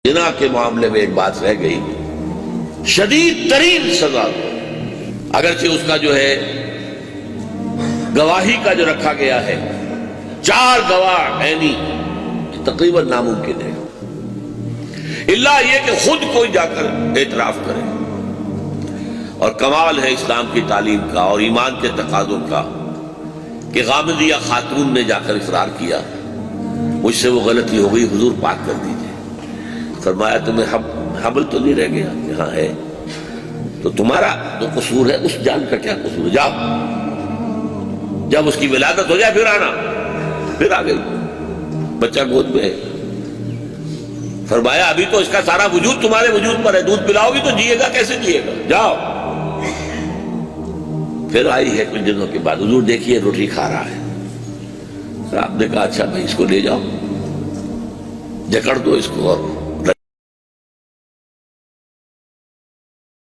زنا کے معاملے میں ایک بات رہ گئی، شدید ترین سزا، اگرچہ اس کا جو ہے گواہی کا جو رکھا گیا ہے 4 گواہ عینی، تقریباً ناممکن ہے، الا یہ کہ خود کوئی جا کر اعتراف کرے۔ اور کمال ہے اسلام کی تعلیم کا اور ایمان کے تقاضوں کا کہ غامدیہ خاتون نے جا کر اقرار کیا، مجھ سے وہ غلطی ہو گئی، حضور پاک کر دیجئے۔ فرمایا تمہیں حمل تو نہیں رہ گیا؟ کہ ہاں ہے۔ تو تمہارا جو قصور ہے اس جان کا کیا قصور ہے؟ جاؤ، جب اس کی ولادت ہو جائے پھر آنا۔ پھر آ گئی، بچہ گود میں ہے۔ فرمایا ابھی تو اس کا سارا وجود تمہارے وجود پر ہے، دودھ پلاؤ گی تو جیے گا، کیسے جیے گا؟ جاؤ۔ پھر آئی ہے کچھ دنوں کے بعد، حضور دیکھیے روٹی کھا رہا ہے۔ آپ نے کہا اچھا بھائی اس کو لے جاؤ، جکڑ دو اس کو اور